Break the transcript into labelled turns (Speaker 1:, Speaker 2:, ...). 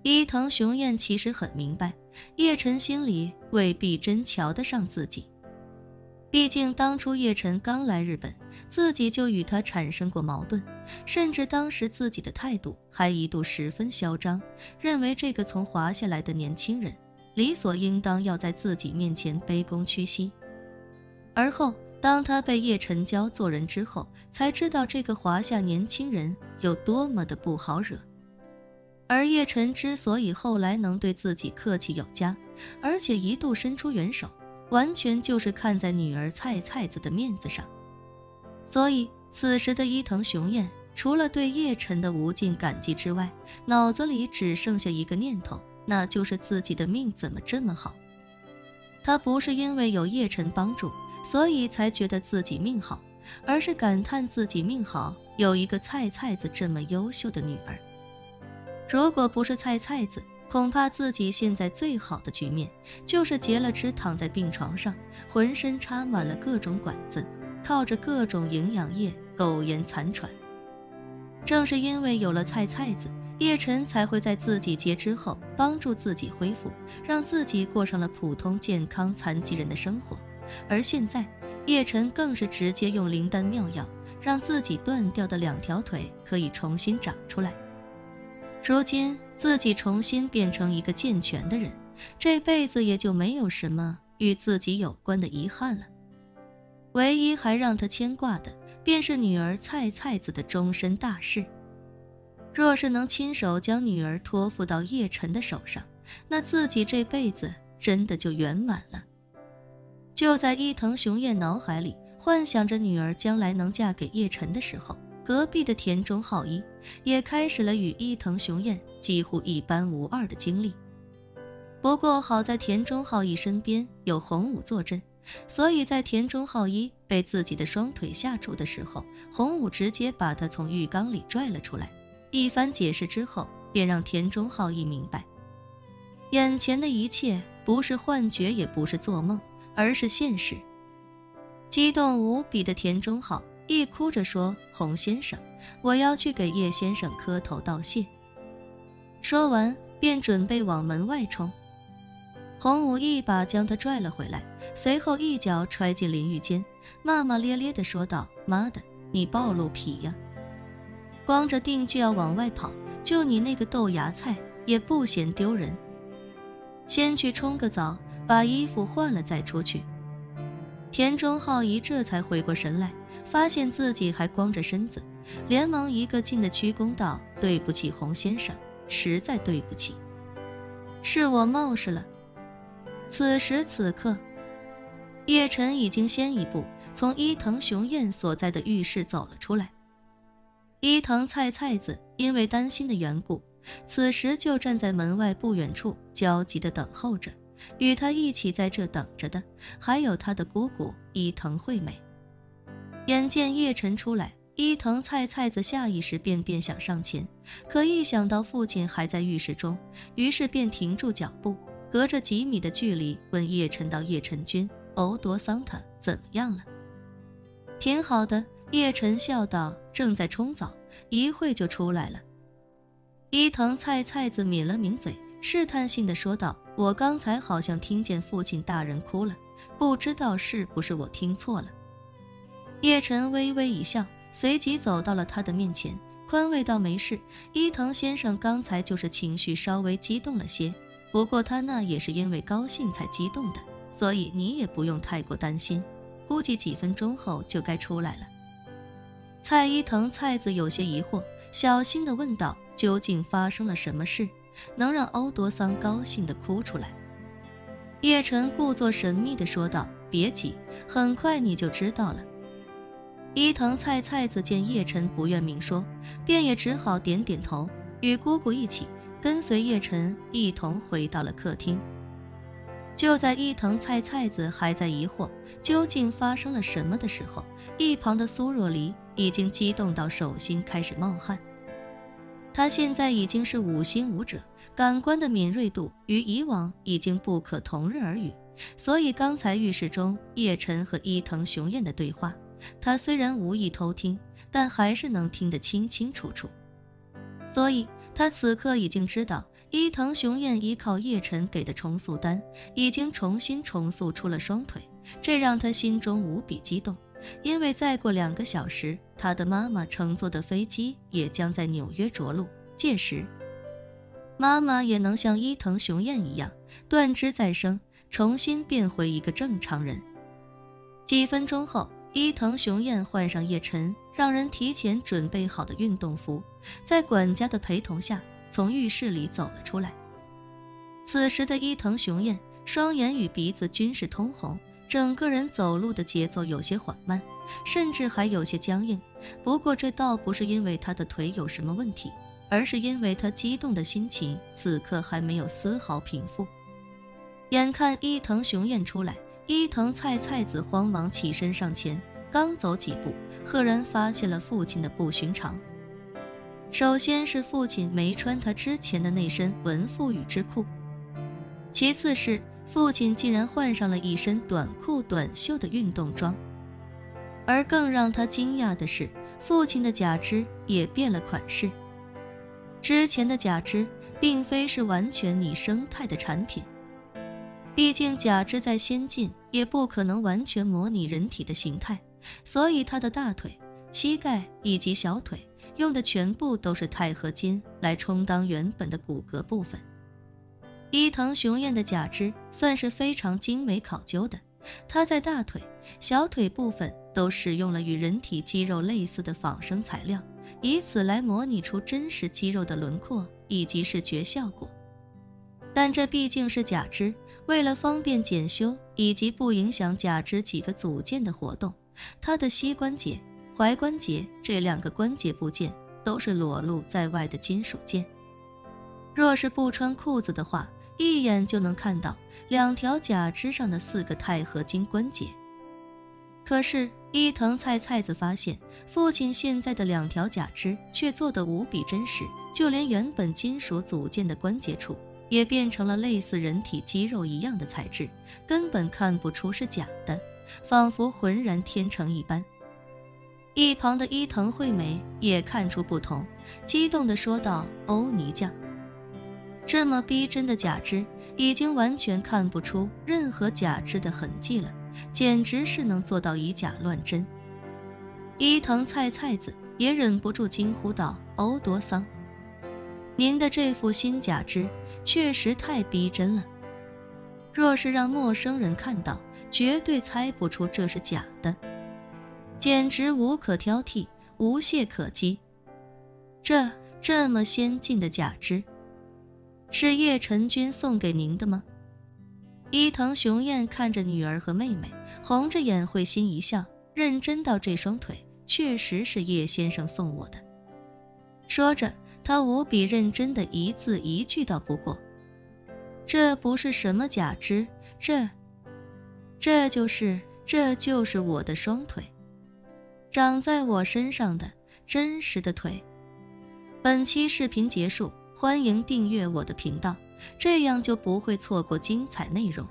Speaker 1: 伊藤雄彦其实很明白，叶晨心里未必真瞧得上自己。毕竟当初叶晨刚来日本，自己就与他产生过矛盾，甚至当时自己的态度还一度十分嚣张，认为这个从华夏来的年轻人理所应当要在自己面前卑躬屈膝。而后当他被叶晨教做人之后，才知道这个华夏年轻人有多么的不好惹。而叶晨之所以后来能对自己客气有加，而且一度伸出援手，完全就是看在女儿菜子的面子上。所以此时的伊藤雄彦除了对叶晨的无尽感激之外，脑子里只剩下一个念头，那就是自己的命怎么这么好。他不是因为有叶晨帮助所以才觉得自己命好，而是感叹自己命好，有一个菜子这么优秀的女儿。如果不是菜子，恐怕自己现在最好的局面就是截了肢躺在病床上，浑身插满了各种管子，靠着各种营养液苟延残喘。正是因为有了菜子，叶晨才会在自己截肢后帮助自己恢复，让自己过上了普通健康残疾人的生活。而现在叶晨更是直接用灵丹妙药，让自己断掉的2条腿可以重新长出来。如今自己重新变成一个健全的人，这辈子也就没有什么与自己有关的遗憾了。唯一还让他牵挂的，便是女儿菜子的终身大事。若是能亲手将女儿托付到叶晨的手上，那自己这辈子真的就圆满了。就在伊藤雄彦脑海里幻想着女儿将来能嫁给叶晨的时候，隔壁的田中浩一也开始了与伊藤雄彦几乎一般无二的经历。不过好在田中浩一身边有洪武坐镇，所以在田中浩一被自己的双腿吓住的时候，洪武直接把他从浴缸里拽了出来。一番解释之后，便让田中浩一明白，眼前的一切不是幻觉，也不是做梦，而是现实。激动无比的田中浩一哭着说：“洪先生，我要去给叶先生磕头道谢。”说完便准备往门外冲。洪武一把将他拽了回来，随后一脚踹进淋浴间，骂骂咧咧地说道：“妈的，你暴露癖呀！光着腚就要往外跑，就你那个豆芽菜也不嫌丢人。先去冲个澡，把衣服换了再出去。”田中浩一这才回过神来，发现自己还光着身子，连忙一个劲的鞠躬道：“对不起洪先生，实在对不起，是我冒失了。”此时此刻，叶晨已经先一步从伊藤雄彦所在的浴室走了出来。伊藤菜子因为担心的缘故，此时就站在门外不远处焦急地等候着。与他一起在这等着的，还有他的姑姑伊藤惠美。眼见叶晨出来，伊藤菜子下意识便想上前，可一想到父亲还在浴室中，于是便停住脚步，隔着几米的距离问叶晨道：“叶晨君，欧多桑塔怎么样了？”“挺好的。”叶晨笑道，“正在冲澡，一会就出来了。”伊藤菜子抿了抿嘴，试探性地说道：“我刚才好像听见父亲大人哭了，不知道是不是我听错了。”叶晨微微一笑，随即走到了他的面前，宽慰道：“没事，伊藤先生刚才就是情绪稍微激动了些，不过他那也是因为高兴才激动的，所以你也不用太过担心，估计几分钟后就该出来了。”伊藤菜子有些疑惑，小心地问道：“究竟发生了什么事，能让欧多桑高兴地哭出来？”叶晨故作神秘地说道：“别急，很快你就知道了。”伊藤菜子见叶晨不愿明说，便也只好点点头，与姑姑一起跟随叶晨一同回到了客厅。就在伊藤菜子还在疑惑究竟发生了什么的时候，一旁的苏若离已经激动到手心开始冒汗。他现在已经是5星武者，感官的敏锐度与以往已经不可同日而语，所以刚才浴室中叶晨和伊藤雄彦的对话，他虽然无意偷听，但还是能听得清清楚楚。所以他此刻已经知道伊藤雄彦依靠叶晨给的重塑丹，已经重新重塑出了双腿，这让他心中无比激动。因为再过2个小时，他的妈妈乘坐的飞机也将在纽约着陆，届时妈妈也能像伊藤雄彦一样断肢再生，重新变回一个正常人。几分钟后，伊藤雄彦换上叶晨让人提前准备好的运动服，在管家的陪同下从浴室里走了出来。此时的伊藤雄彦双眼与鼻子均是通红，整个人走路的节奏有些缓慢，甚至还有些僵硬。不过这倒不是因为他的腿有什么问题，而是因为他激动的心情此刻还没有丝毫平复。眼看伊藤雄彦出来，伊藤菜菜子慌忙起身上前，刚走几步，赫然发现了父亲的不寻常。首先是父亲没穿他之前的那身文妇羽织裤，其次是父亲竟然换上了一身短裤短袖的运动装，而更让他惊讶的是，父亲的假肢也变了款式。之前的假肢并非是完全拟生态的产品，毕竟假肢再先进也不可能完全模拟人体的形态，所以他的大腿、膝盖以及小腿用的全部都是钛合金来充当原本的骨骼部分。伊藤雄彦的假肢算是非常精美考究的，他在大腿、小腿部分都使用了与人体肌肉类似的仿生材料，以此来模拟出真实肌肉的轮廓以及视觉效果。但这毕竟是假肢，为了方便检修以及不影响假肢几个组件的活动，他的膝关节、踝关节这2个关节部件都是裸露在外的金属件。若是不穿裤子的话，一眼就能看到2条假肢上的4个钛合金关节。可是伊藤菜菜子发现，父亲现在的2条假肢却做得无比真实，就连原本金属组件的关节处也变成了类似人体肌肉一样的材质，根本看不出是假的，仿佛浑然天成一般。一旁的伊藤惠美也看出不同，激动地说道：“欧尼酱，这么逼真的假肢，已经完全看不出任何假肢的痕迹了，简直是能做到以假乱真。”伊藤菜菜子也忍不住惊呼道：“欧多桑，您的这副新假肢确实太逼真了，若是让陌生人看到，绝对猜不出这是假的，简直无可挑剔，无懈可击。这么先进的假肢，是叶晨君送给您的吗？”伊藤雄彦看着女儿和妹妹，红着眼会心一笑，认真到这双腿确实是叶先生送我的。说着，他无比认真的一字一句道不过：“这不是什么假肢，这就是我的双腿，长在我身上的真实的腿。”本期视频结束，欢迎订阅我的频道，这样就不会错过精彩内容。